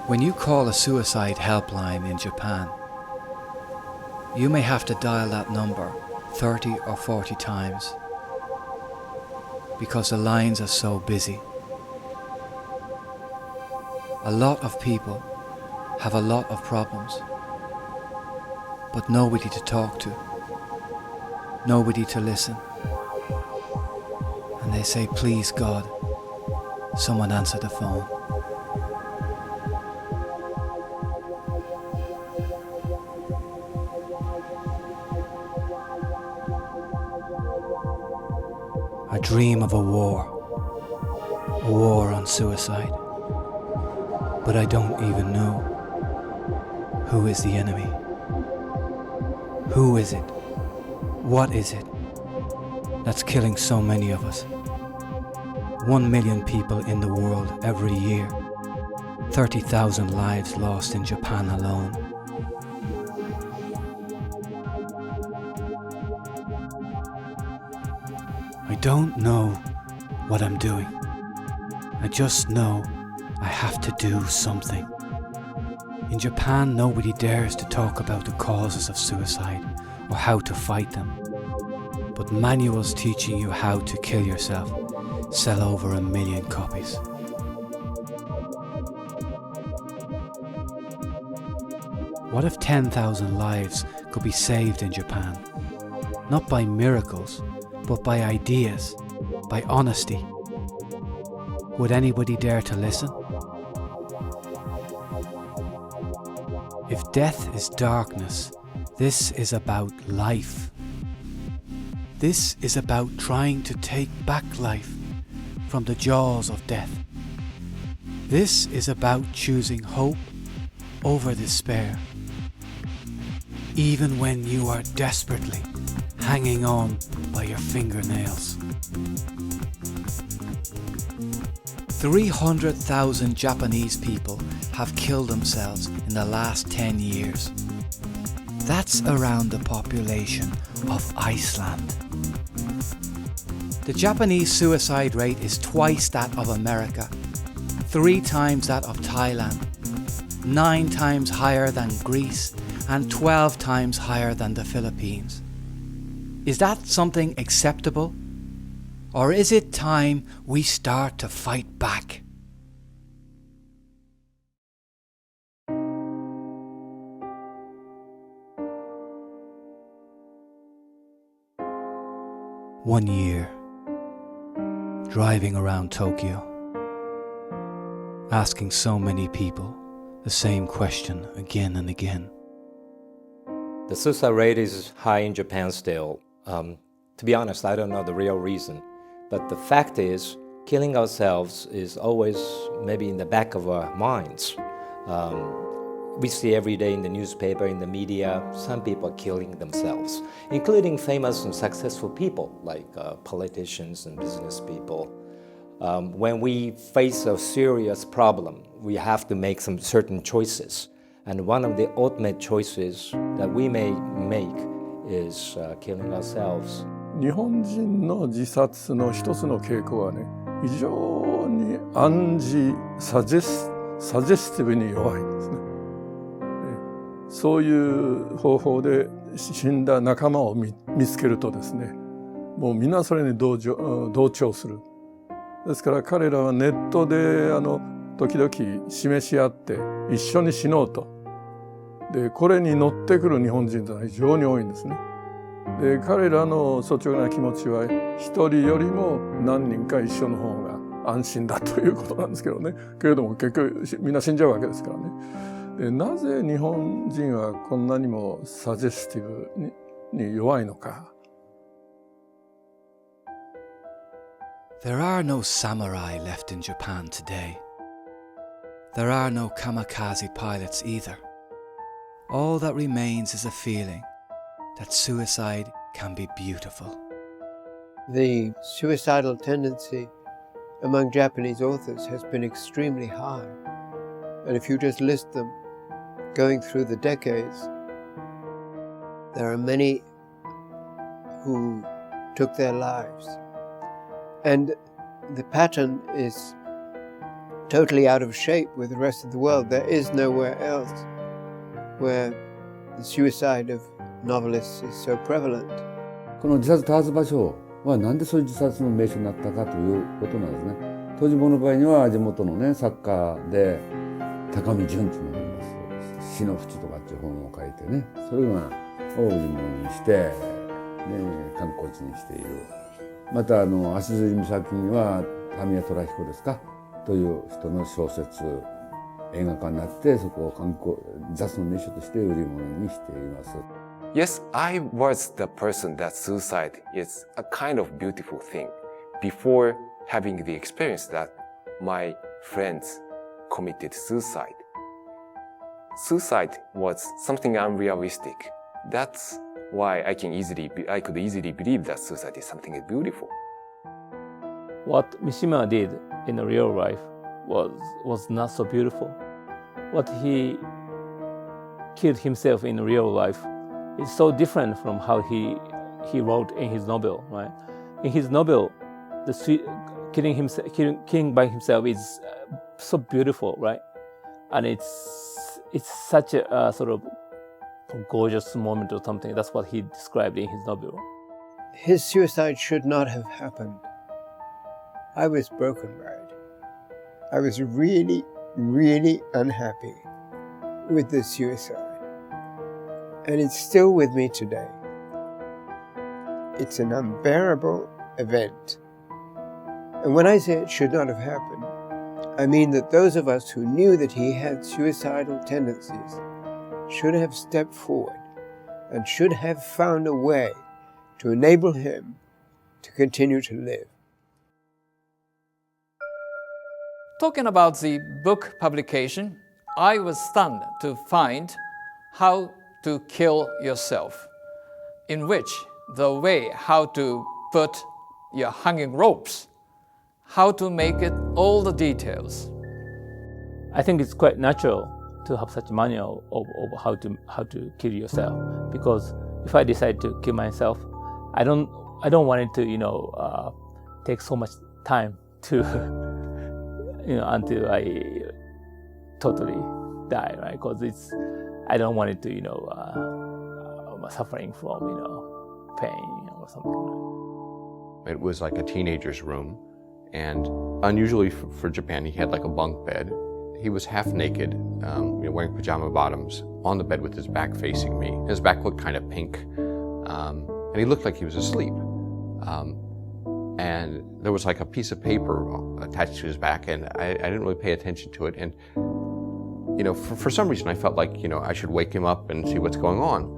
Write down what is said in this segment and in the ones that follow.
When you call a suicide helpline in Japan, you may have to dial that number 30 or 40 times because the lines are so busy. A lot of people have a lot of problems, but nobody to talk to, nobody to listen. And they say, please God, someone answer the phone. I dream of a war on suicide, but I don't even know who is the enemy. Who is it? What is it that's killing so many of us? 1 million people in the world every year. 30,000 lives lost in Japan alone. I don't know what I'm doing. I just know I have to do something. In Japan, nobody dares to talk about the causes of suicide or how to fight them. But manuals teaching you how to kill yourself sell over 1 million copies. What if 10,000 lives could be saved in Japan? Not by miracles, but by ideas, by honesty. Would anybody dare to listen? If death is darkness, this is about life. This is about trying to take back life from the jaws of death. This is about choosing hope over despair, even when you are desperately hanging on by your fingernails. 300,000 Japanese people have killed themselves in the last 10 years. That's around the population of Iceland. The Japanese suicide rate is twice that of America, 3 times that of Thailand, 9 times higher than Greece, and 12 times higher than the Philippines. Is that something acceptable? Or is it time we start to fight back? One year, driving around Tokyo, asking so many people the same question again and again. The suicide rate is high in Japan still. To be honest, I don't know the real reason. But the fact is, killing ourselves is always maybe in the back of our minds. We see every day in the newspaper, in the media, some people are killing themselves, including famous and successful people like politicians and business people. When we face a serious problem, we have to make some certain choices. And one of the ultimate choices that we may make is killing ourselves. 日本人の自殺の一つの傾向はね、非常に暗示、サジェスティブに弱いんですね。そういう方法で死んだ仲間を見つけるとですね、もうみんなそれに同調する。ですから彼らはネットで時々示し合って一緒に死のうと。で、これに乗ってくる日本人というのは非常に多いんですね。で、彼らの率直な気持ちは一人よりも何人か一緒の方が安心だということなんですけどね。けれども結局みんな死んじゃうわけですからね。で、なぜ日本人はこんなにもサジェスティブに弱いのか。There are no samurai left in Japan today. There are no kamikaze pilots either. All that remains is a feeling that suicide can be beautiful. The suicidal tendency among Japanese authors has been extremely high. And if you just list them, going through the decades, there are many who took their lives. And the pattern is totally out of shape with the rest of the world. There is nowhere else where the suicide of novelists is so prevalent. この自殺多発場所はなんでそういう自殺の名所になったかということなんですね。当時僕の場合には地元のね作家で高見純というのがいます。死の淵とかっていう本を書いてね、それがを売り物にして、ね、観光地にしている。また足摺岬には民谷虎彦ですかという人の小説映画化になってそこを観光自殺の名所として売り物にしています。Yes, I was the person that suicide is a kind of beautiful thing before having the experience that my friends committed suicide. Suicide was something unrealistic. That's why I could easily believe that suicide is something beautiful. What Mishima did in the real life was not so beautiful. What he killed himself in real life is so different from how he wrote in his novel, right? In his novel, killing by himself is so beautiful, right? And it's such a sort of gorgeous moment or something. That's what he described in his novel. His suicide should not have happened. I was broken by it. I was really, really unhappy with the suicide. And it's still with me today. It's an unbearable event. And when I say it should not have happened, I mean that those of us who knew that he had suicidal tendencies should have stepped forward and should have found a way to enable him to continue to live. Talking about the book publication, I was stunned to find How to Kill Yourself, in which the way how to put your hanging ropes, how to make it, all the details. I think it's quite natural to have such manual of how to kill yourself, because if I decide to kill myself, I don't want it to take so much time to until I totally die, right? Because I don't want it to suffering from pain or something. It was like a teenager's room, and unusually for Japan, he had like a bunk bed. He was half naked, wearing pajama bottoms, on the bed with his back facing me. His back looked kind of pink, and he looked like he was asleep. And there was like a piece of paper attached to his back, and I didn't really pay attention to it. And for some reason, I felt like I should wake him up and see what's going on.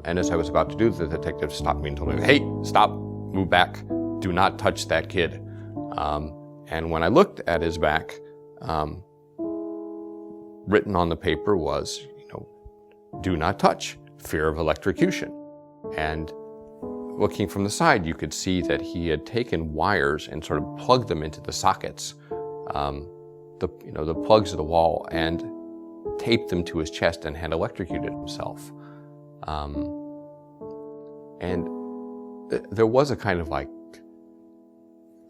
And as I was about to do, the detective stopped me and told me, "Hey, stop, move back, do not touch that kid." And when I looked at his back, written on the paper was, "Do not touch, fear of electrocution." And looking from the side, you could see that he had taken wires and sort of plugged them into the sockets, the plugs of the wall, and taped them to his chest and had electrocuted himself. And there was a kind of like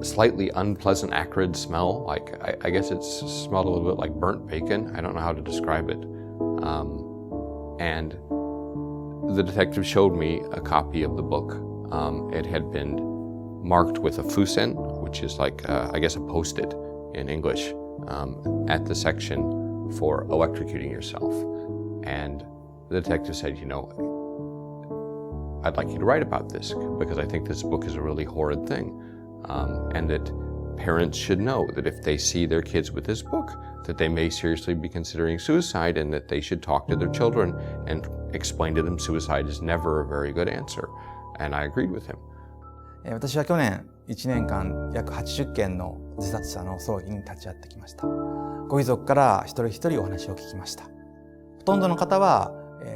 slightly unpleasant acrid smell. Like I guess it smelled a little bit like burnt bacon. I don't know how to describe it. And the detective showed me a copy of the book. It had been marked with a fusen, which is like, I guess, a post-it in English, at the section for electrocuting yourself. And the detective said, I'd like you to write about this because I think this book is a really horrid thing. And that parents should know that if they see their kids with this book, that they may seriously be considering suicide, and that they should talk to their children and explain to them suicide is never a very good answer. And I agreed with him. 私は去年1年間約80件の自殺者の葬儀に立ち会ってきました。ご遺族から一人一人お話を聞きました。ほとんどの方は、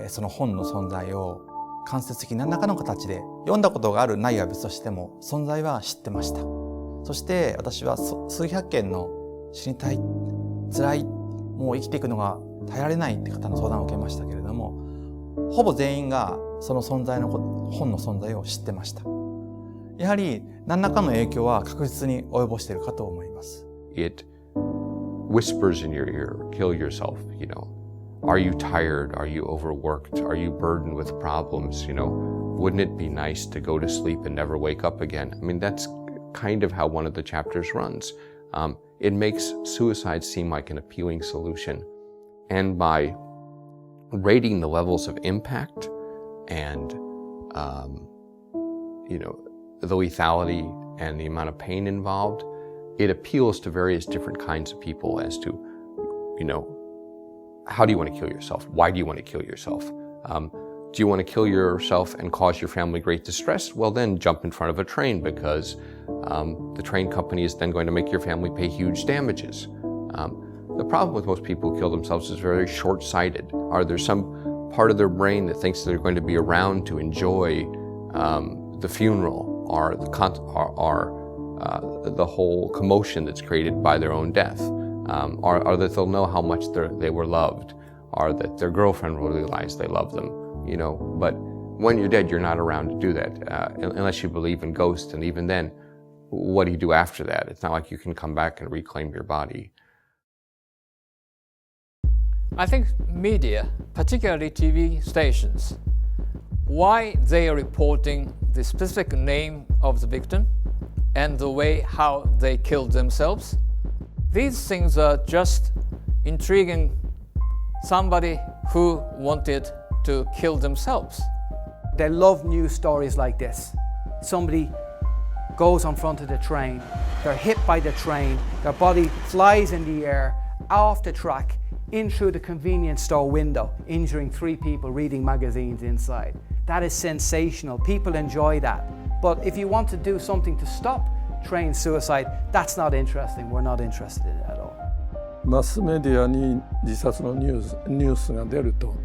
その本の存在を間接的に何らかの形で読んだことがあるないは別としても存在は知ってました。そして私は数百件の死にたい、辛い、もう生きていくのが耐えられないって方の相談を受けましたけれども、ほぼ全員がその本の存在を知ってました。やはり何らかの影響は確実に及ぼしているかと思います。It whispers in your ear, kill yourself, Are you tired? Are you overworked? Are you burdened with problems? Wouldn't it be nice to go to sleep and never wake up again? I mean, that's kind of how one of the chapters runs. It makes suicide seem like an appealing solution. And by rating the levels of impact and, the lethality and the amount of pain involved, it appeals to various different kinds of people as to, how do you want to kill yourself? Why do you want to kill yourself? Do you want to kill yourself and cause your family great distress? Well, then jump in front of a train because the train company is then going to make your family pay huge damages. The problem with most people who kill themselves is very short-sighted. Are there some part of their brain that thinks they're going to be around to enjoy the funeral or the whole commotion that's created by their own death? Or that they'll know how much they were loved, or that their girlfriend will realize they love them, But when you're dead, you're not around to do that, unless you believe in ghosts, and even then, what do you do after that? It's not like you can come back and reclaim your body. I think media, particularly TV stations, why they are reporting the specific name of the victim and the way how they killed themselves, these things are just intriguing somebody who wanted to kill themselves. They love news stories like this. Somebody goes on front of the train, they're hit by the train, their body flies in the air, off the track, in through the convenience store window, injuring 3 people reading magazines inside. That is sensational. People enjoy that. But if you want to do something to stop train suicide, that's not interesting. We're not interested in it at all. マスメディアに自殺のニュースが出ると、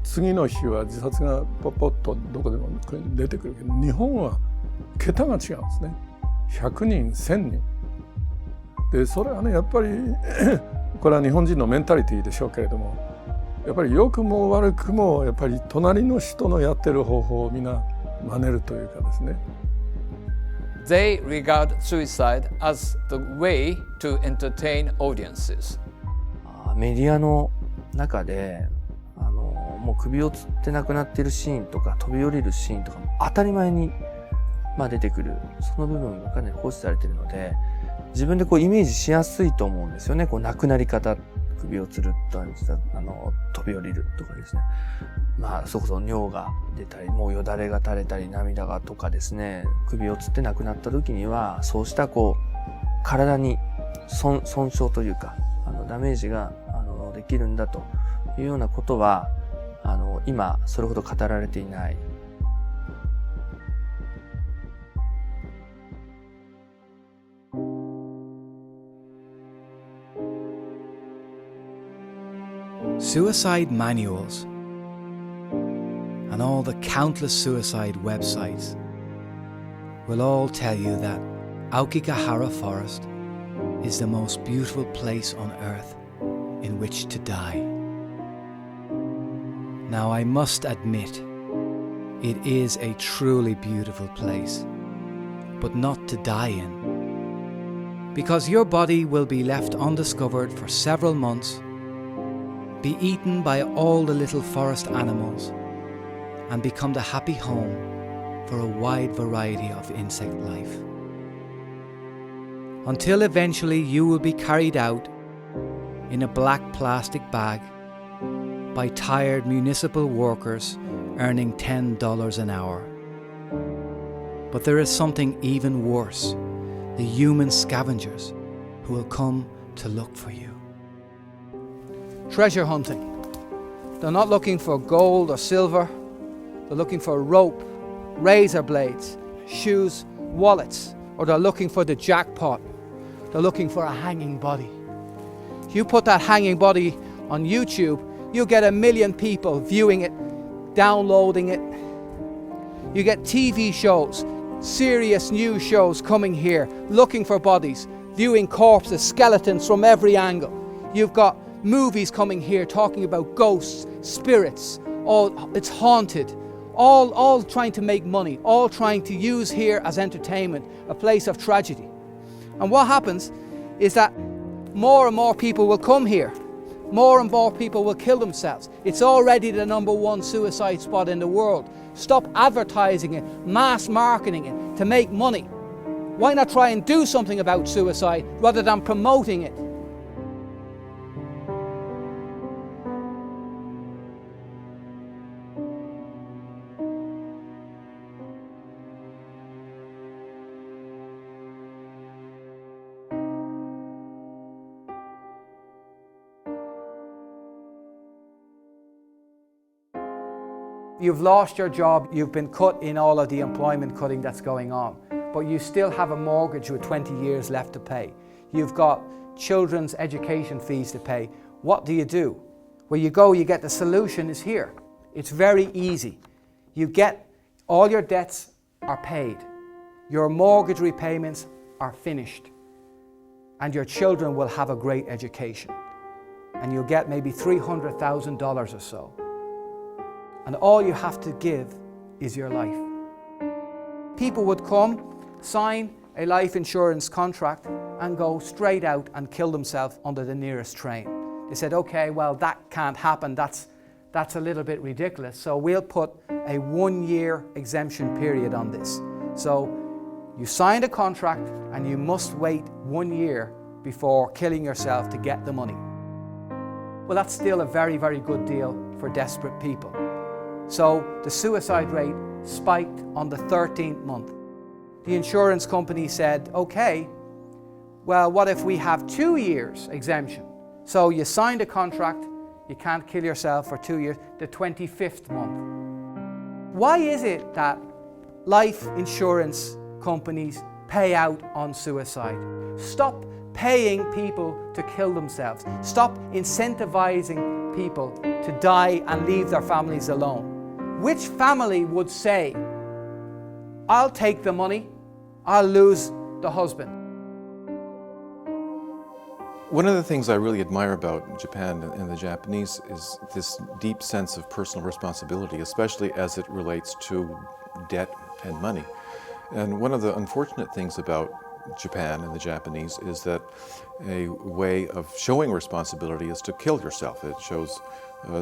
次の日は自殺がポッとどこでも出てくるけど、日本は桁が違うんですね。100人、1000人。で、それはね、やっぱりこれは日本人のメンタリティでしょうけれども、やっぱり良くも悪くもやっぱり隣の人のやってる方法をみんな真似るというかですね。They regard suicide as the way to entertain audiences. メディアの中でもう首をつって亡くなっているシーンとか飛び降りるシーンとかも当たり前に出てくる、その部分がかなり放置されているので、自分でイメージしやすいと思うんですよね。亡くなり方、首をつるっと飛び降りるとかですね。そこそ尿が出たり、もうよだれが垂れたり、涙がとかですね、首をつって亡くなった時には、そうした体に損傷というか、ダメージができるんだというようなことは、今それほど語られていない。Suicide manuals and all the countless suicide websites will all tell you that Aokigahara Forest is the most beautiful place on earth in which to die. Now I must admit, it is a truly beautiful place, but not to die in, because your body will be left undiscovered for several months, be eaten by all the little forest animals, and become the happy home for a wide variety of insect life. Until eventually you will be carried out in a black plastic bag by tired municipal workers earning $10 an hour. But there is something even worse, the human scavengers who will come to look for you. Treasure hunting. They're not looking for gold or silver. They're looking for rope, razor blades, shoes, wallets, or they're looking for the jackpot. They're looking for a hanging body. If you put that hanging body on YouTube, you get 1 million people viewing it, downloading it. You get TV shows, serious news shows coming here, looking for bodies, viewing corpses, skeletons from every angle. You've got movies coming here talking about ghosts, spirits, it's haunted, all trying to make money, all trying to use here as entertainment, a place of tragedy. And what happens is that more and more people will come here. More and more people will kill themselves. It's already the #1 suicide spot in the world. Stop advertising it, mass marketing it to make money. Why not try and do something about suicide rather than promoting it? You've lost your job, you've been cut in all of the employment cutting that's going on, but you still have a mortgage with 20 years left to pay. You've got children's education fees to pay. What do? Where you go, you get the solution is here. It's very easy. You get all your debts are paid, your mortgage repayments are finished, and your children will have a great education. And you'll get maybe $300,000 or so. And all you have to give is your life. People would come, sign a life insurance contract and go straight out and kill themselves under the nearest train. They said, okay, well, that can't happen. That's a little bit ridiculous. So we'll put a 1-year exemption period on this. So you signed a contract and you must wait 1 year before killing yourself to get the money. Well, that's still a very, very good deal for desperate people. So the suicide rate spiked on the 13th month. The insurance company said, okay, well, what if we have 2 years exemption? So you signed a contract, you can't kill yourself for 2 years, the 25th month. Why is it that life insurance companies pay out on suicide? Stop paying people to kill themselves. Stop incentivizing people to die and leave their families alone. Which family would say, I'll take the money, I'll lose the husband? One of the things I really admire about Japan and the Japanese is this deep sense of personal responsibility, especially as it relates to debt and money. And one of the unfortunate things about Japan and the Japanese is that a way of showing responsibility is to kill yourself. It shows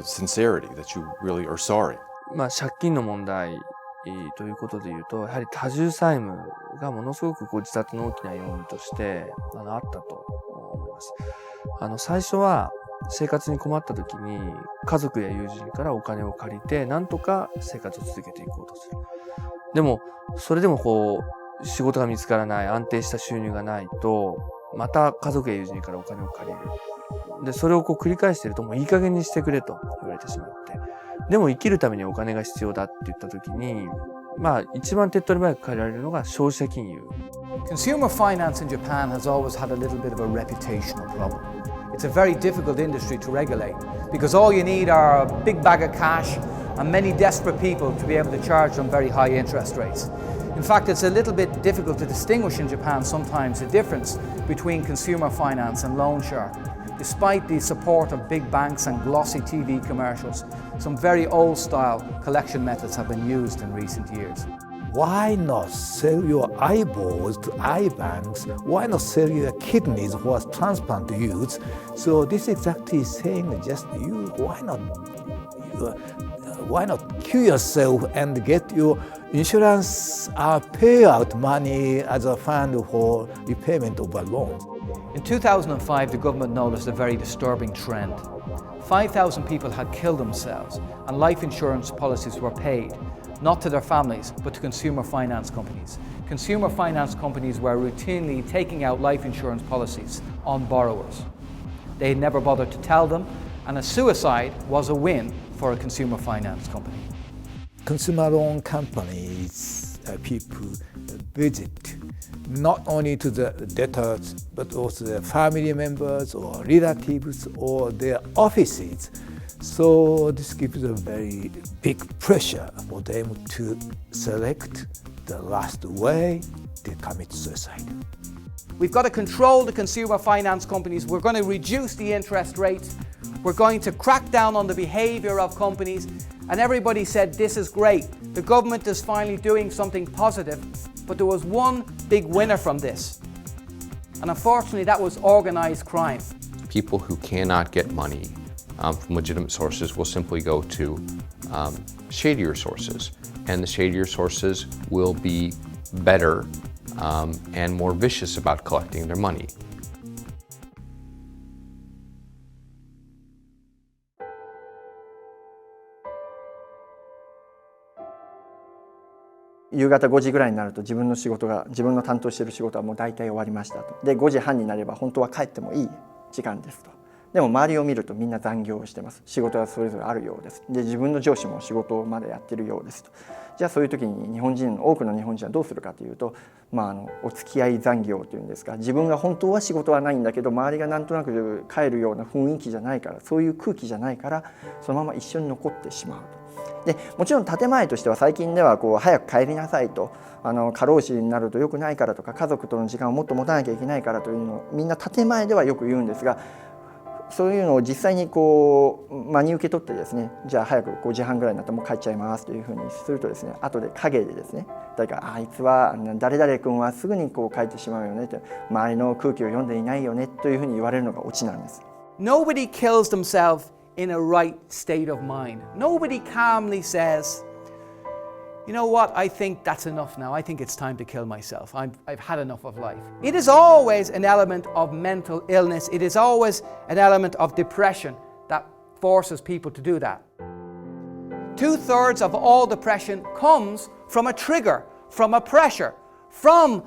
sincerity, that you really are sorry. 借金の問題ということで言うと、やはり多重債務がものすごく自殺の大きな要因としてあったと思います。最初は生活に困った時に家族や友人からお金を借りてなんとか生活を続けていこうとする。でもそれでも仕事が見つからない、安定した収入がないと、また家族や友人からお金を借りる。で、それを繰り返しているともういい加減にしてくれと言われてしまって。でも生きるためにお金が必要だって言った時に、一番手っ取り早く借りられるのが消費者金融。Consumer finance in Japan has always had a little bit of a reputational problem. It's a very difficult industry to regulate because all you need are a big bag of cash and many desperate people to be able to charge them very high interest rates. In fact, it's a little bit difficult to distinguish in Japan sometimes the difference between consumer finance and loan shark. Despite the support of big banks and glossy TV commercials, some very old-style collection methods have been used in recent years. Why not sell your eyeballs to eye banks? Why not sell your kidneys for transplant use? So this exactly saying just you, why not kill yourself and get your insurance payout money as a fund for repayment of a loan? In 2005, the government noticed a very disturbing trend. 5,000 people had killed themselves and life insurance policies were paid, not to their families, but to consumer finance companies. Consumer finance companies were routinely taking out life insurance policies on borrowers. They had never bothered to tell them, and a suicide was a win for a consumer finance company. Consumer loan companies, people visit not only to the debtors, but also their family members or relatives or their offices. So this gives a very big pressure for them to select the last way to commit suicide. We've got to control the consumer finance companies. We're going to reduce the interest rates. We're going to crack down on the behavior of companies. And everybody said, this is great. The government is finally doing something positive. But there was one big winner from this. And unfortunately, that was organized crime. People who cannot get money from legitimate sources will simply go to shadier sources, and the shadier sources will be better and more vicious about collecting their money.夕方5時ぐらいになると自分の担当している仕事はもう大体終わりましたと。で5時半になれば本当は帰ってもいい時間ですと。でも周りを見るとみんな残業をしてます。仕事はそれぞれあるようです。で自分の上司も仕事をまだやってるようですと。じゃあそういう時に多くの日本人はどうするかというと、お付き合い残業というんですか、自分が本当は仕事はないんだけど周りがなんとなく帰るような雰囲気じゃないから、そういう空気じゃないからそのまま一緒に残ってしまうと。でもちろん建前としては最近では早く帰りなさいと、過労死になると良くないからとか、家族との時間をもっと持たなきゃいけないからというのをみんな建前ではよく言うんですが、そういうのを実際に真に受け取ってですね、じゃあ早く5時半ぐらいになったらもう帰っちゃいますというふうにするとですね、後で陰でですね、誰かあいつは誰々君はすぐに帰ってしまうよねと、周りの空気を読んでいないよねというふうに言われるのがオチなんです。 Nobody kills themselves in a right state of mind. Nobody calmly says, you know what, I think that's enough now. I think it's time to kill myself. I've had enough of life. It is always an element of mental illness. It is always an element of depression that forces people to do that. 2/3 of all depression comes from a trigger, from a pressure, from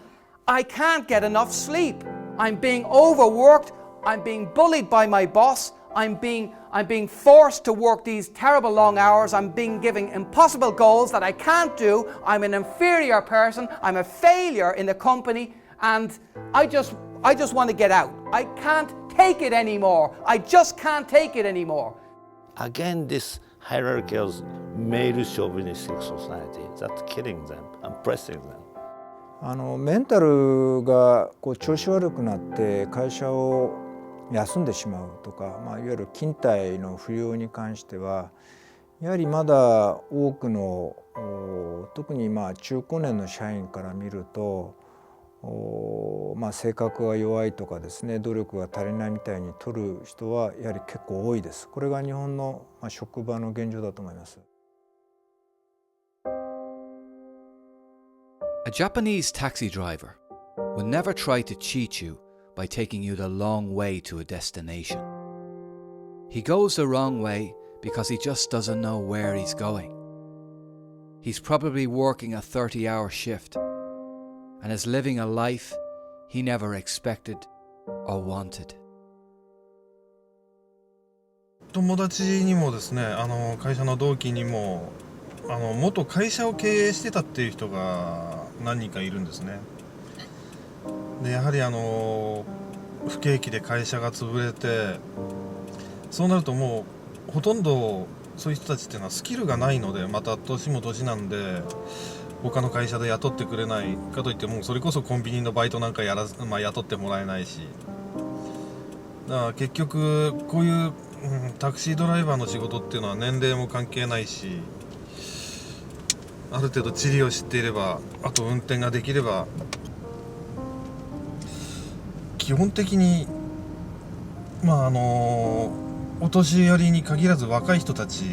I can't get enough sleep. I'm being overworked. I'm being bullied by my boss. I'm being forced to work these terrible long hours. I'm being given impossible goals that I can't do. I'm an inferior person. I'm a failure in the company, and I just want to get out. I can't take it anymore. I just can't take it anymore. Again, this hierarchical male chauvinistic society that's killing them, oppressing them. メンタルが調子悪くなって会社を休んでしまうとか、いわゆる勤怠の不要に関してはやはりまだ多くの特に中高年の社員から見ると性格が弱いとかですね、努力が足りないみたいに取る人はやはり結構多いです。これが日本の職場の現状だと思います。A Japanese taxi driver will never try to cheat you by taking you the long way to a destination. He goes the wrong way because he just doesn't know where he's going. He's probably working a 30-hour shift and is living a life he never expected or wanted. 友達にもですね、会社の同期にも元会社を経営してたっていう人が何人かいるんですね。でやはり不景気で会社が潰れて、そうなるともうほとんどそういう人たちっていうのはスキルがないので、また年も年なんで他の会社で雇ってくれないかといっても、それこそコンビニのバイトなんか雇ってもらえないし、だから結局こういう、タクシードライバーの仕事っていうのは年齢も関係ないし、ある程度地理を知っていれば、あと運転ができれば基本的にお年寄りに限らず若い人たち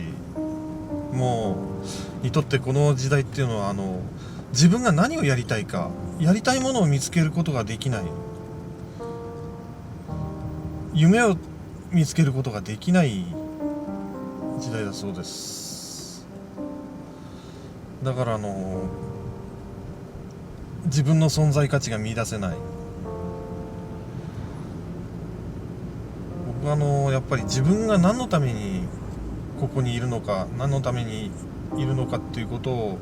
もにとってこの時代っていうのは自分が何をやりたいか、やりたいものを見つけることができない、夢を見つけることができない時代だそうです。だから自分の存在価値が見出せない。僕はやっぱり自分が何のためにここにいるのか、何のためにいるのかっていうことを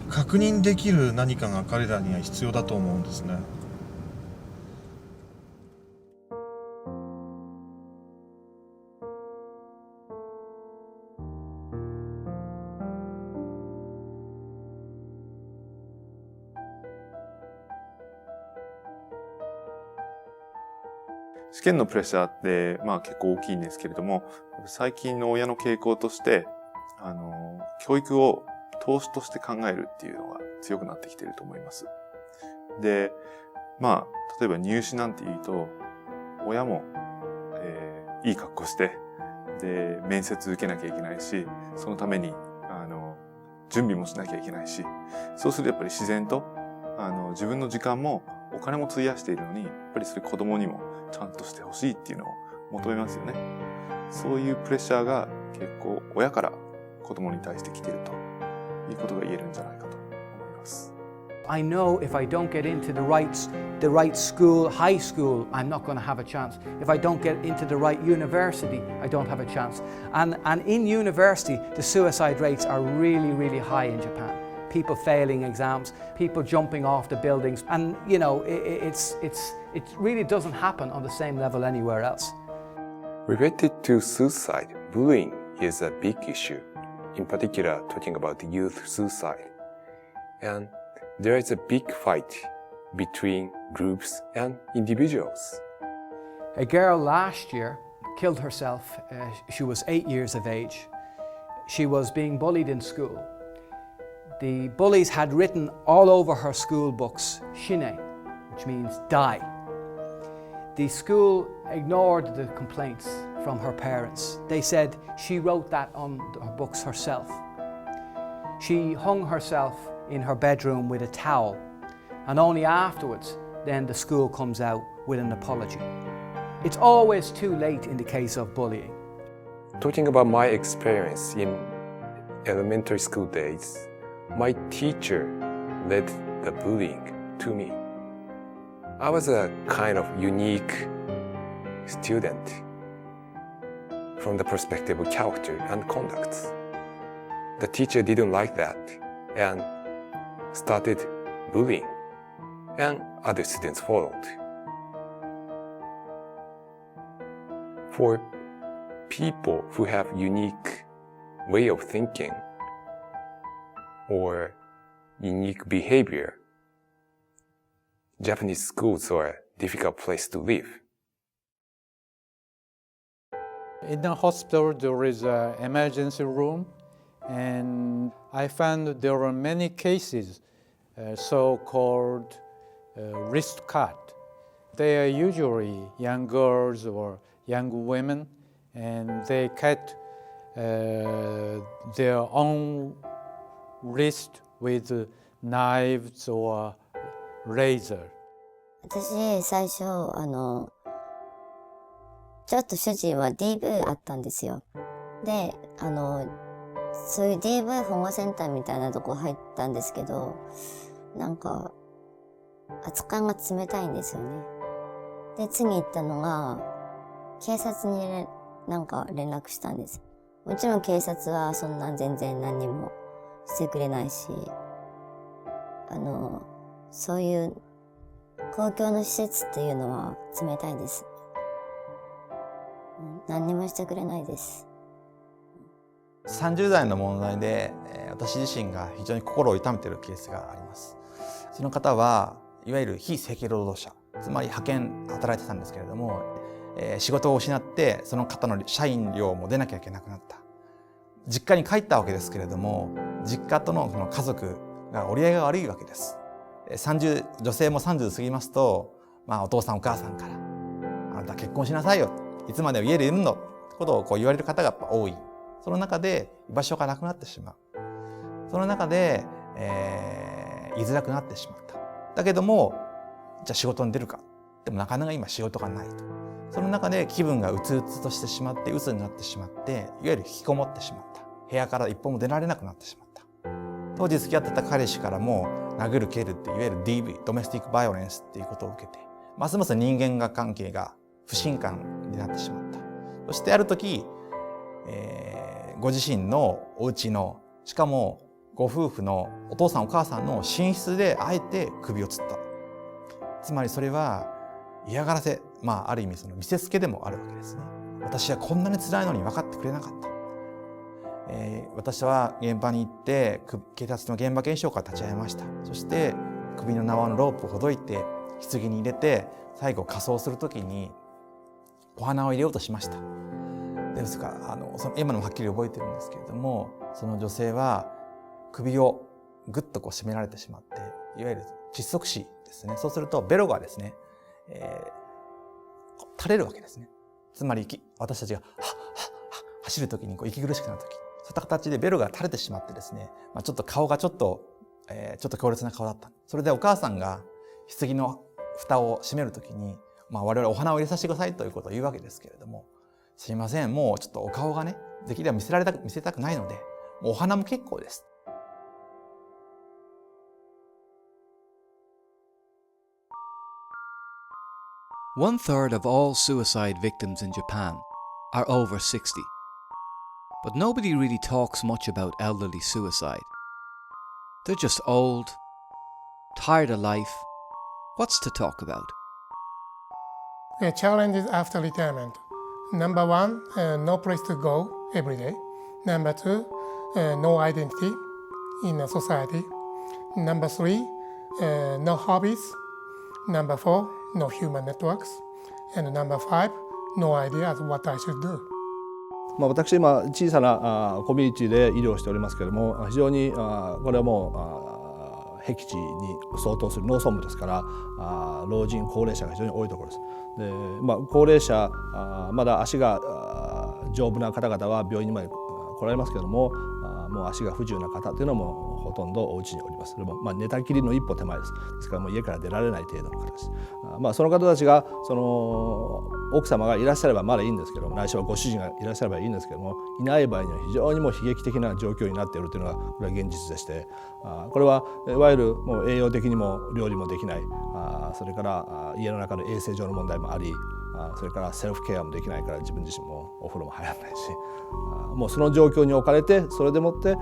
確認できる何かが彼らには必要だと思うんですね。試験のプレッシャーって結構大きいんですけれども、最近の親の傾向として教育を投資として考えるっていうのが強くなってきていると思います。で、例例えば入試なんて言うと、親も、いい格好して、で、面接受けなきゃいけないし、そのために、準備もしなきゃいけないし、そうするとやっぱり自然と、自分の時間もお金も費やしているのに、やっぱりそれ子供にもちゃんとしてほしいっていうのを求めますよね。そういうプレッシャーが結構親から子供に対して来ているということが言えるんじゃないかと思います。I know if I don't get into the right school, high school, I'm not going to have a chance. If I don't get into the right university, I don't have a chance. And in university, the suicide rates are really, really high in Japan. People failing exams, people jumping off the buildings, and you know, it really doesn't happen on the same level anywhere else. Related to suicide, bullying is a big issue. In particular, talking about the youth suicide. And there is a big fight between groups and individuals. A girl last year killed herself. She was 8 years of age. She was being bullied in school. The bullies had written all over her school books, shine, which means die. The school ignored the complaints from her parents. They said she wrote that on her books herself. She hung herself in her bedroom with a towel, and only afterwards then the school comes out with an apology. It's always too late in the case of bullying. Talking about my experience in elementary school days, my teacher led the bullying to me. I was a kind of unique student from the perspective of character and conduct. The teacher didn't like that and started bullying, and other students followed. For people who have unique way of thinking or unique behavior, Japanese schools are a difficult place to live. In the hospital, there is an emergency room, and I found there are many cases, so-called wrist cut. They are usually young girls or young women, and they cut their own wrist with knives or razor. 私最初ちょっと主人は DV あったんですよ。でそういう DV 保護センターみたいなとこ入ったんですけど、なんか扱いが冷たいんですよね。で次行ったのが警察になんか連絡したんです。もちろん警察はそんな全然何にもしてくれないし、そういう公共の施設っていうのは冷たいです。何にもしてくれないです。30代の問題で私自身が非常に心を痛めているケースがあります。その方はいわゆる非正規労働者、つまり派遣働いてたんですけれども、仕事を失ってその方の社員寮も出なきゃいけなくなった。実家に帰ったわけですけれども、実家とのその家族が折り合いが悪いわけです。女性も30過ぎますと、お父さんお母さんから「あなた結婚しなさいよ」いつまで家でいるのってことを言われる方がやっぱ多い。その中で居場所がなくなってしまう。その中で、居づらくなってしまった。だけどもじゃあ仕事に出るか。でもなかなか今仕事がないと。その中で気分がうつうつとしてしまって鬱になってしまっていわゆる引きこもってしまった。部屋から一歩も出られなくなってしまった。当時付き合ってた彼氏からも殴る蹴るっていわゆる DV ドメスティックバイオレンスっていうことを受けてますます人間関係が不信感になってしまった。そしてある時、ご自身のお家のしかもご夫婦のお父さんお母さんの寝室であえて首を吊った。つまりそれは嫌がらせ、ある意味その見せつけでもあるわけですね。私はこんなに辛いのに分かってくれなかった。私は現場に行って警察の現場検証から立ち会いました。そして首の縄のロープをほどいて棺に入れて最後火葬する時にお花を入れようとしました。ですから今のもはっきり覚えてるんですけれども、その女性は首をぐっと絞められてしまっていわゆる窒息死ですね。そうするとベロがですね、垂れるわけですね。つまり私たちが走る時に息苦しくなる時、そういった形でベロが垂れてしまってですね、ちょっと顔がちょっと強烈な顔だった。それでお母さんが棺の蓋を閉める時に、我々お花を入れさせてくださいということを言うわけですけれども、すいません、もうちょっとお顔がね、できれば見せたくないので、もうお花も結構です。1/3 of all suicide victims in Japan are over 60. But nobody really talks much about elderly suicide. They're just old, tired of life. What's to talk about? The challenges after retirement. Number 1, no place to go every day. Number 2, no identity in a society. Number 3, no hobbies. Number 4, no human networks. And number 5, no idea what I should do. 私今小さなコミュニティで医療をしておりますけれども、非常にこれはもう僻地に相当する農村部ですから、老人高齢者が非常に多いところです。で、高齢者まだ足が丈夫な方々は病院にまで来られますけれども、もう足が不自由な方というのもほとんどお家におります。それも寝たきりの一歩手前です。ですからもう家から出られない程度の方です。その方たちが奥様がいらっしゃればまだいいんですけども、ないしはご主人がいらっしゃればいいんですけども、いない場合には非常にもう悲劇的な状況になっているというのがこれは現実でして、これはいわゆるもう栄養的にも料理もできない、それから家の中の衛生上の問題もあり、それからセルフケアもできないから自分自身もお風呂も入らないし、もうその状況に置かれて、それでもって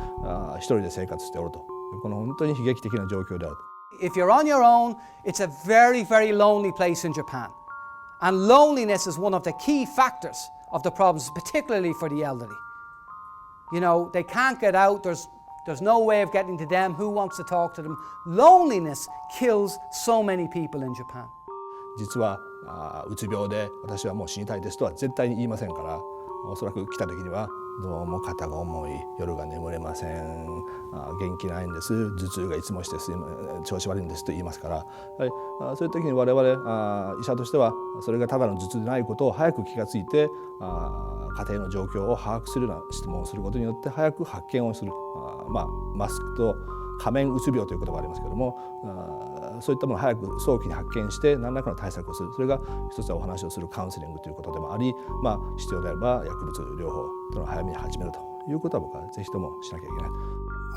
一人で生活しておるというこの本当に悲劇的な状況である。If you're on your own, it's a very, very lonely place in Japan. And loneliness is one of the key factors of the problems, particularly for the elderly. You know, they can't get out, there's no way of getting to them, who wants to talk to them. Loneliness kills so many people in Japan. 実はうつ病で私はもう死にたいですとは絶対に言いませんから、おそらく来た時にはどうも肩が重い、夜が眠れません、元気ないんです、頭痛がいつもして調子悪いんですと言いますから、そういう時に我々医者としてはそれがただの頭痛でないことを早く気がついて、家庭の状況を把握するような質問をすることによって早く発見をする、マスクと仮面うつ病という言葉がありますけれども、そういったものを早く早期に発見して何らかの対策をする、それが一つはお話をするカウンセリングということでもあり、必要であれば薬物療法というのを早めに始めるということは僕はぜひともしなきゃいけない。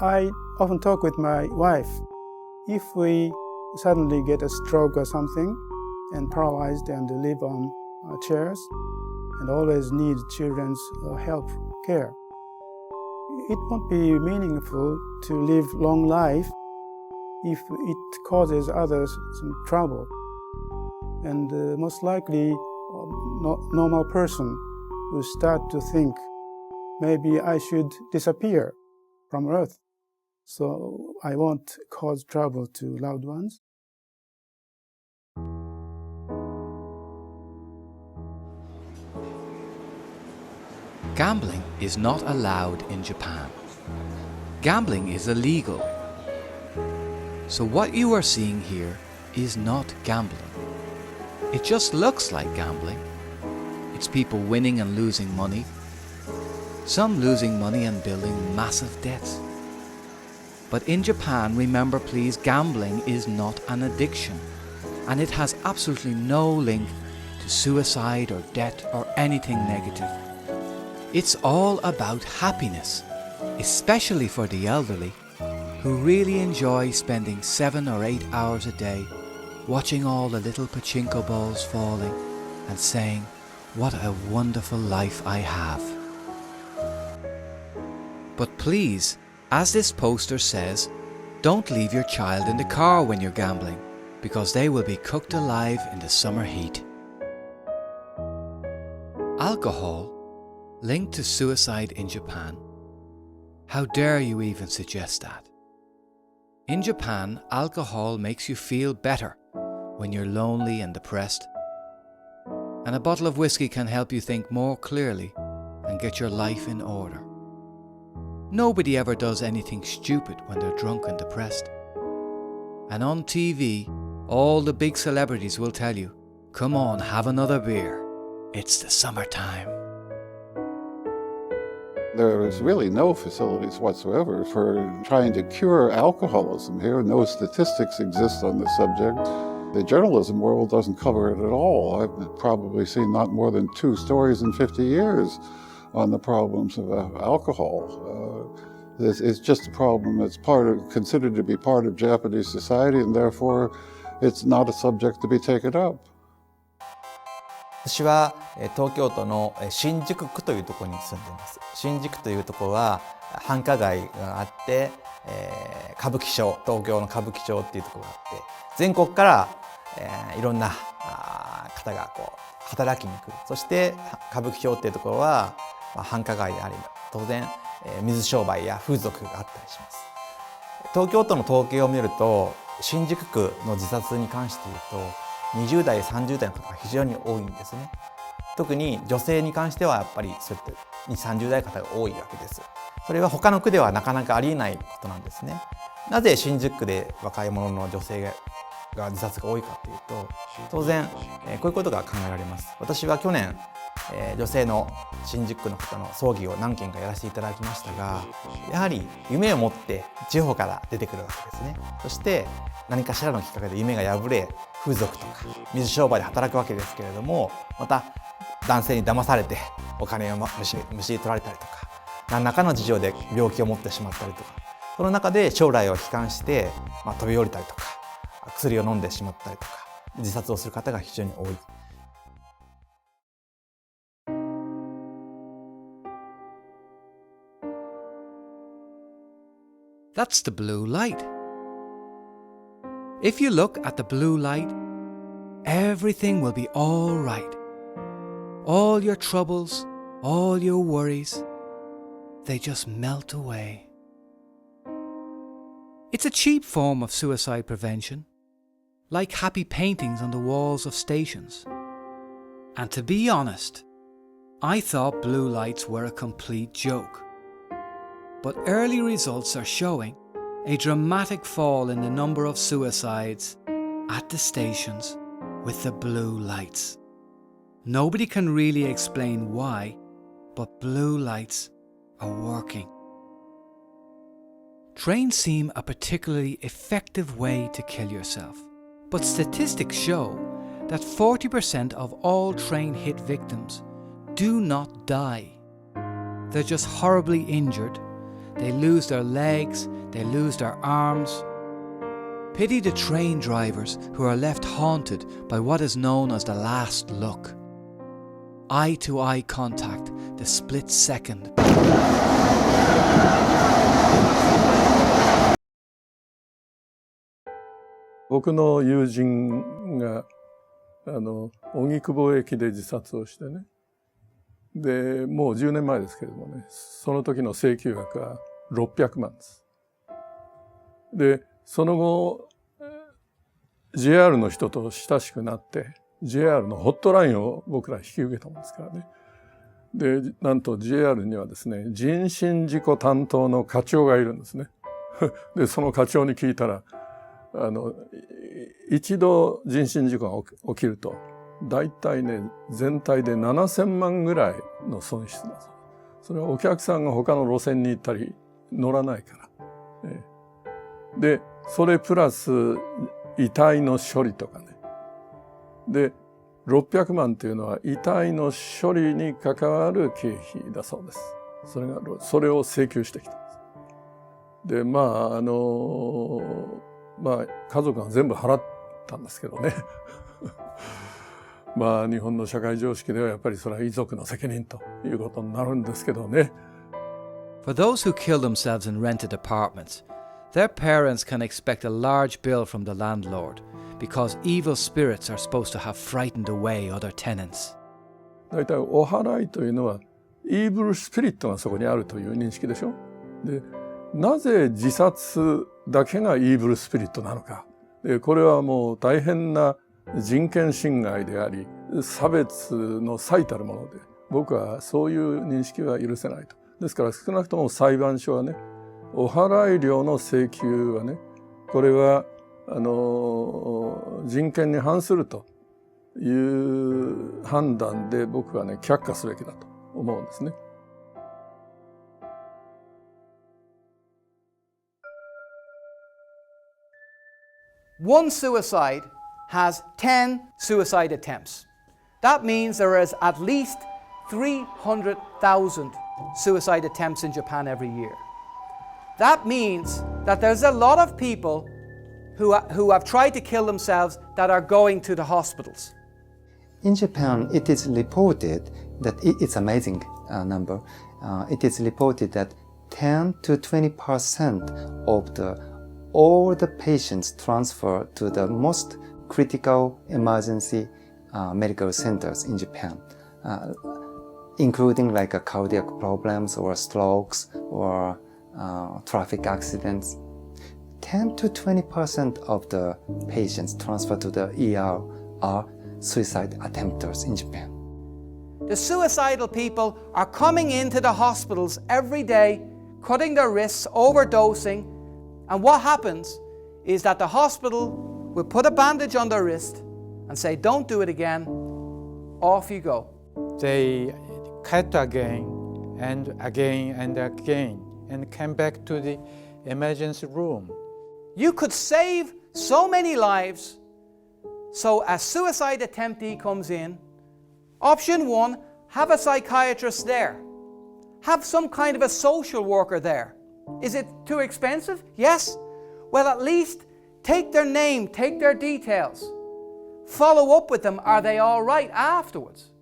I often talk with my wife. If we suddenly get a stroke or something and paralyzed and live on chairs and always need children's help, care, it won't be meaningful to live long life if it causes others some trouble. And most likely, normal person will start to think, maybe I should disappear from Earth, so I won't cause trouble to loved ones. Gambling is not allowed in Japan. Gambling is illegal. So what you are seeing here is not gambling. It just looks like gambling. It's people winning and losing money. Some losing money and building massive debts. But in Japan, remember please, gambling is not an addiction. And it has absolutely no link to suicide or debt or anything negative. It's all about happiness, especially for the elderly, who really enjoy spending 7 or 8 hours a day watching all the little pachinko balls falling and saying, "What a wonderful life I have." But please, as this poster says, don't leave your child in the car when you're gambling, because they will be cooked alive in the summer heat. Alcohol linked to suicide in Japan. How dare you even suggest that? In Japan, alcohol makes you feel better when you're lonely and depressed. And a bottle of whiskey can help you think more clearly and get your life in order. Nobody ever does anything stupid when they're drunk and depressed. And on TV, all the big celebrities will tell you, Come on, have another beer. It's the summertime. There is really no facilities whatsoever for trying to cure alcoholism here. No statistics exist on the subject. The journalism world doesn't cover it at all. I've probably seen not more than 2 stories in 50 years on the problems of alcohol. It's just a problem that's considered to be part of Japanese society, and therefore it's not a subject to be taken up. 私は東京都の新宿区というところに住んでいます。新宿というところは繁華街があって、歌舞伎町、東京の歌舞伎町っていうところがあって、全国から、いろんな方がこう働きに来る。そして歌舞伎町っていうところは、繁華街であり、当然水商売や風俗があったりします。東京都の統計を見ると、新宿区の自殺に関して言うと、20代、30代の方が非常に多いんですね。特に女性に関してはやっぱりそういった20、30代の方が多いわけです。それは他の区ではなかなかありえないことなんですね。なぜ新宿区で若い者の女性が自殺が多いかというと、当然こういうことが考えられます。私は去年女性の新宿区の方の葬儀を何件かやらせていただきましたが、やはり夢を持って地方から出てくるわけですね。そして何かしらのきっかけで夢が破れ、風俗とか水商売で働くわけですけれども、また男性に騙されてお金をむしり取られたりとか、何らかの事情で病気を持ってしまったりとか、その中で将来を悲観して、飛び降りたりとか、薬を飲んでしまったりとか、自殺をする方が非常に多い。That's the blue light. If you look at the blue light, everything will be all right. All your troubles, all your worries, they just melt away. It's a cheap form of suicide prevention, like happy paintings on the walls of stations. And to be honest, I thought blue lights were a complete joke. But early results are showing a dramatic fall in the number of suicides at the stations with the blue lights. Nobody can really explain why, but blue lights are working. Trains seem a particularly effective way to kill yourself, but statistics show that 40% of all train hit victims do not die. They're just horribly injured. They lose their legs, they lose their arms. Pity the train drivers who are left haunted by what is known as the last look. Eye-to-eye contact, the split second. 僕の友人が荻窪駅で自殺をしてね。で、もう10年前ですけれどもね、その時の請求額は600万です。で、その後、JR の人と親しくなって、JR のホットラインを僕ら引き受けたもんですからね。で、なんと JR にはですね、人身事故担当の課長がいるんですね。で、その課長に聞いたら、一度人身事故が起きると、だいたいね、全体で7000万ぐらいの損失だそう。それはお客さんが他の路線に行ったり乗らないから。で、それプラス遺体の処理とかね。で、600万っていうのは遺体の処理に関わる経費だそうです。それを請求してきたんです。で、家族が全部払ったんですけどね。日本の社会常識ではやっぱりそれは遺族の責任ということになるんですけどね。For those who kill themselves in rented apartments, their parents can expect a large bill from the landlord because evil spirits are supposed to have frightened away other tenants. だいたいお祓いというのはイーブルスピリットがそこにあるという認識でしょ。で、なぜ自殺だけがイーブルスピリットなのか。で、これはもう大変な人権侵害であり、差別の最たるもので、僕はそういう認識は許せないと。ですから少なくとも裁判所はね、お祓い料の請求はね、これは人権に反するという判断で僕はね、却下すべきだと思うんですね。One suicide has 10 suicide attempts. That means there is at least 300,000 suicide attempts in Japan every year. That means that there's a lot of people who have tried to kill themselves that are going to the hospitals. In Japan, it is reported that it's amazing number. It is reported that 10 to 20% of all the patients transfer to the most critical emergency medical centers in Japan, including like cardiac problems or strokes or traffic accidents. 10 to 20% of the patients transferred to the ER are suicide attempters in Japan. The suicidal people are coming into the hospitals every day, cutting their wrists, overdosing, and what happens is that the hospital will put a bandage on their wrist and say, don't do it again, off you go. They cut again and again and again and came back to the emergency room. You could save so many lives. So a suicide attemptee comes in. Option one, have a psychiatrist there. Have some kind of a social worker there. Is it too expensive? Yes. Well, at least take their name, take their details. Follow up with them. Are they all right afterwards?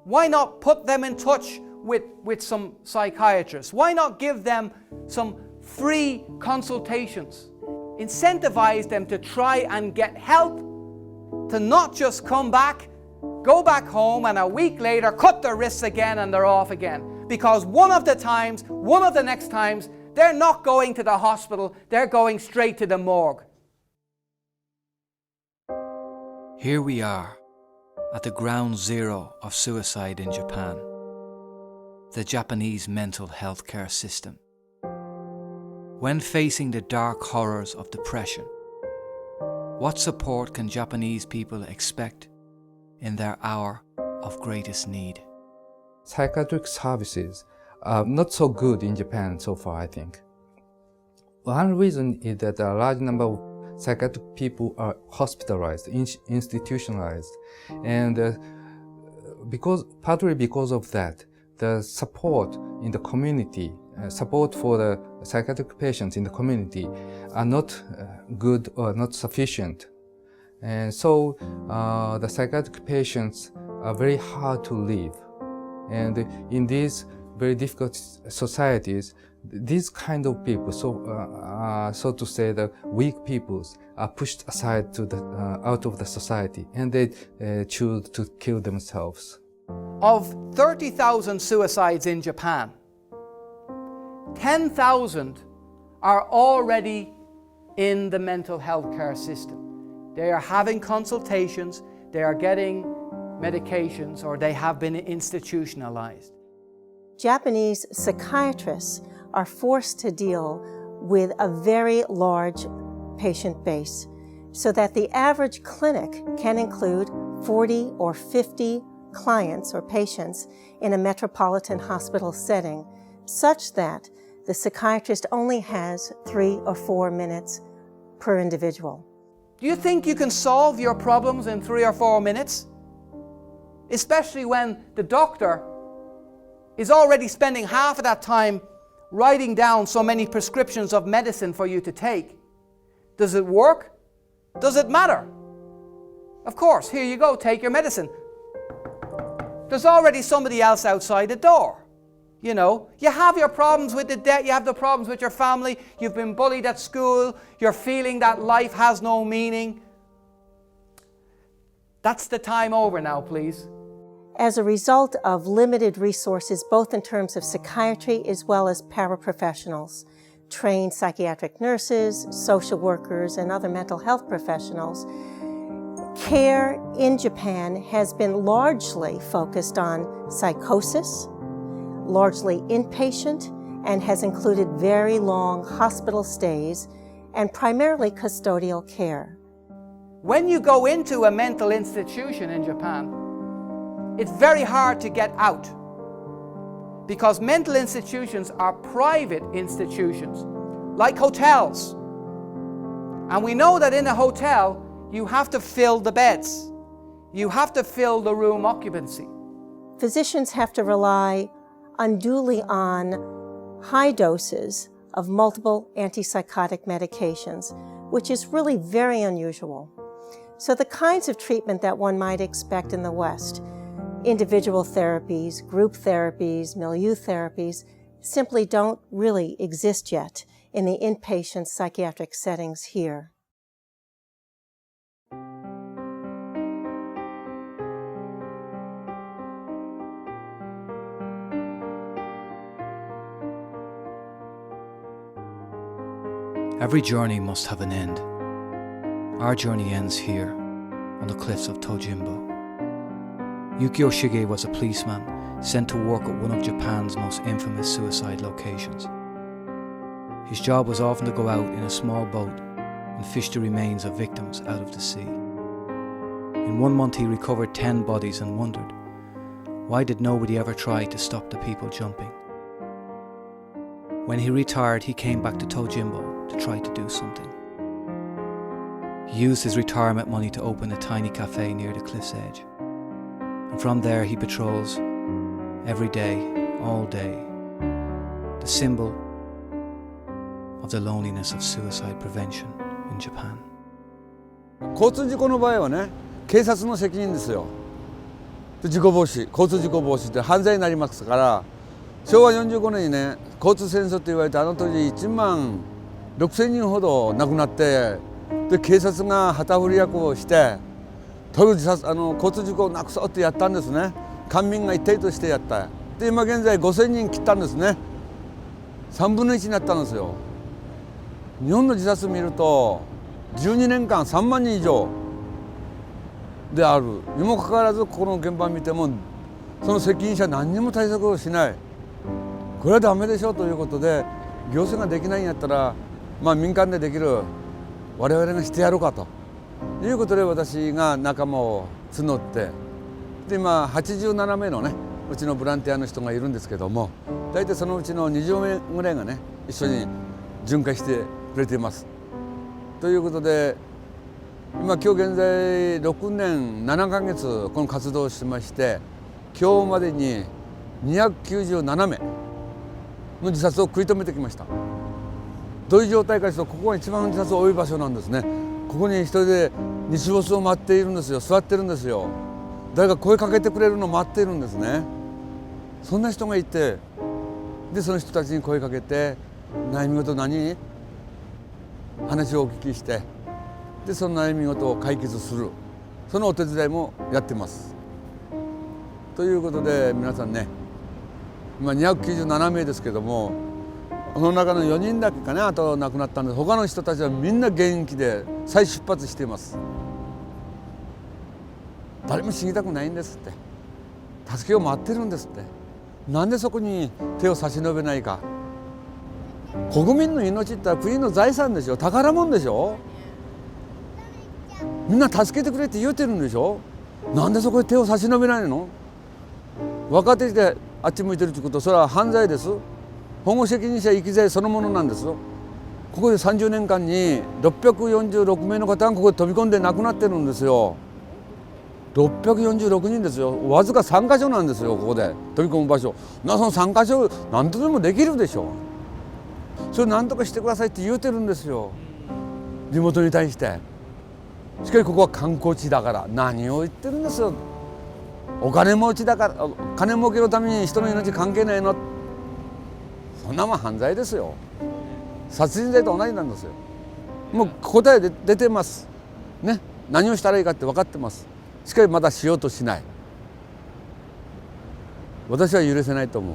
Why not put them in touch with some psychiatrists? Why not give them some free consultations? Incentivize them to try and get help, to not just come back, go back home, and a week later cut their wrists again and they're off again. Because one of the next times, they're not going to the hospital, they're going straight to the morgue. Here we are, at the ground zero of suicide in Japan, the Japanese mental health care system. When facing the dark horrors of depression, what support can Japanese people expect in their hour of greatest need? Psychiatric services are not so good in Japan so far, I think. One reason is that a large number of psychiatric people are hospitalized, institutionalized, and partly because of that, the support in the community, support for the psychiatric patients in the community are not good or not sufficient. And so the psychiatric patients are very hard to live. And in these very difficult societies, these kind of people, so to say, the weak peoples, are pushed aside to out of the society, and they choose to kill themselves. Of 30,000 suicides in Japan, 10,000 are already in the mental health care system. They are having consultations, they are getting medications, or they have been institutionalized. Japanese psychiatrists are forced to deal with a very large patient base, so that the average clinic can include 40 or 50 clients or patients in a metropolitan hospital setting, such that the psychiatrist only has 3 or 4 minutes per individual. Do you think you can solve your problems in 3 or 4 minutes? Especially when the doctor is already spending half of that time writing down so many prescriptions of medicine for you to take. Does it work? Does it matter? Of course, here you go, take your medicine. There's already somebody else outside the door. You know, you have your problems with the debt, you have the problems with your family, you've been bullied at school, you're feeling that life has no meaning. That's the time over now, please. As a result of limited resources, both in terms of psychiatry as well as paraprofessionals, trained psychiatric nurses, social workers, and other mental health professionals, care in Japan has been largely focused on psychosis, largely inpatient, and has included very long hospital stays and primarily custodial care. When you go into a mental institution in Japan, it's very hard to get out because mental institutions are private institutions, like hotels. And we know that in a hotel, you have to fill the beds. You have to fill the room occupancy. Physicians have to rely unduly on high doses of multiple antipsychotic medications, which is really very unusual. So the kinds of treatment that one might expect in the West, individual therapies, group therapies, milieu therapies, simply don't really exist yet in the inpatient psychiatric settings here. Every journey must have an end. Our journey ends here, on the cliffs of Tojimbo. Yukio Shige was a policeman sent to work at one of Japan's most infamous suicide locations. His job was often to go out in a small boat and fish the remains of victims out of the sea. In 1 month he recovered 10 bodies and wondered, why did nobody ever try to stop the people jumping? When he retired, he came back to Tojimbo to try to do something. He used his retirement money to open a tiny cafe near the cliff's edge. And from there he patrols every day, all day, the symbol of the loneliness of suicide prevention in Japan. 交通事故の場合はね、警察の責任ですよ。事故防止、交通事故防止って犯罪になりますから、昭和45年にね、交通戦争と言われてあの当時1万6000人ほど亡くなって、で警察が旗振り役をして交通事故をなくそうってやったんですね。官民が一体としてやった。で今現在5000人切ったんですね。3分の1になったんですよ。日本の自殺見ると12年間3万人以上であるにもかかわらず、この現場見てもその責任者何にも対策をしない。これはダメでしょうということで、行政ができないんやったら、民間でできる我々がしてやろうかということで、私が仲間を募って、で今87名のね、うちのボランティアの人がいるんですけども、大体そのうちの20名ぐらいがね、一緒に巡回してくれています。ということで、今現在6年7ヶ月この活動をしまして、今日までに297名の自殺を食い止めてきました。どういう状態かというと、ここが一番自殺多い場所なんですね。ここに一人で日没を待っているんですよ。座ってるんですよ。誰か声かけてくれるのを待っているんですね。そんな人がいて、でその人たちに声かけて、悩み事何話をお聞きして、でその悩み事を解決する、そのお手伝いもやってます。ということで皆さんね、今297名ですけども、この中の4人だけかね、あと亡くなったんです。他の人たちはみんな元気で再出発しています。誰も死にたくないんですって、助けを待ってるんですって。なんでそこに手を差し伸べないか。国民の命って国の財産でしょ、宝物でしょ。みんな助けてくれって言うてるんでしょ。なんでそこに手を差し伸べないの。分かってきてあっち向いてるってこと、それは犯罪です。保護責任者生き罪そのものなんですよ。ここで30年間に646名の方がここで飛び込んで亡くなってるんですよ。646人ですよ。わずか3カ所なんですよ。ここで飛び込む場所、その3カ所何とでもできるでしょ。それ何とかしてくださいって言うてるんですよ、地元に対して。しかしここは観光地だから、何を言ってるんですよ。お金持ちだから、金儲けのために人の命関係ないの。そんなもん犯罪ですよ。殺人罪と同じなんですよ。もう答えで出てますね。何をしたらいいかって分かってます。しかしまだしようとしない。私は許せないと思う。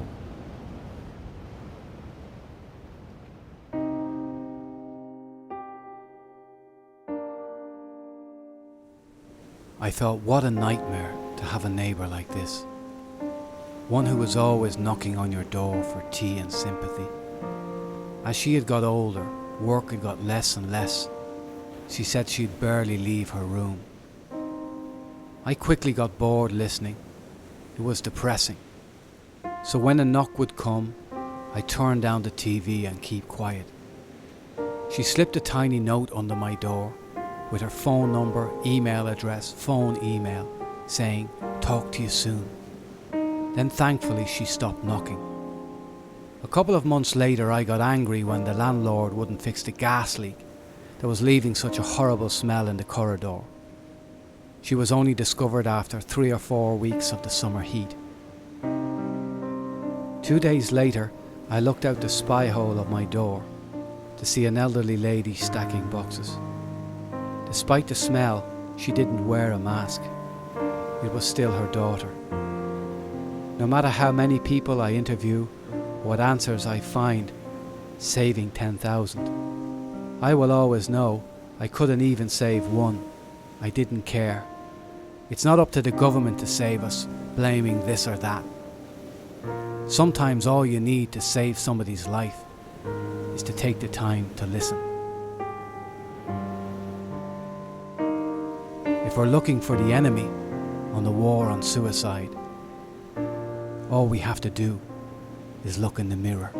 I thought, what a nightmare to have a neighbour like this. One who was always knocking on your door for tea and sympathy. As she had got older, work had got less and less, She said she'd barely leave her room. I quickly got bored listening. It was depressing. So when a knock would come, I turned down the TV and keep quiet. She slipped a tiny note under my door with her phone number, email address, phone email, saying, "Talk to you soon." Then thankfully she stopped knocking. A couple of months later I got angry when the landlord wouldn't fix the gas leak that was leaving such a horrible smell in the corridor. She was only discovered after 3 or 4 weeks of the summer heat. 2 days later, I looked out the spy hole of my door to see an elderly lady stacking boxes. Despite the smell, she didn't wear a mask. It was still her daughter. No matter how many people I interview, what answers I find, saving 10,000, I will always know I couldn't even save one. I didn't care. It's not up to the government to save us, blaming this or that. Sometimes all you need to save somebody's life is to take the time to listen. If we're looking for the enemy on the war on suicide, all we have to do is look in the mirror.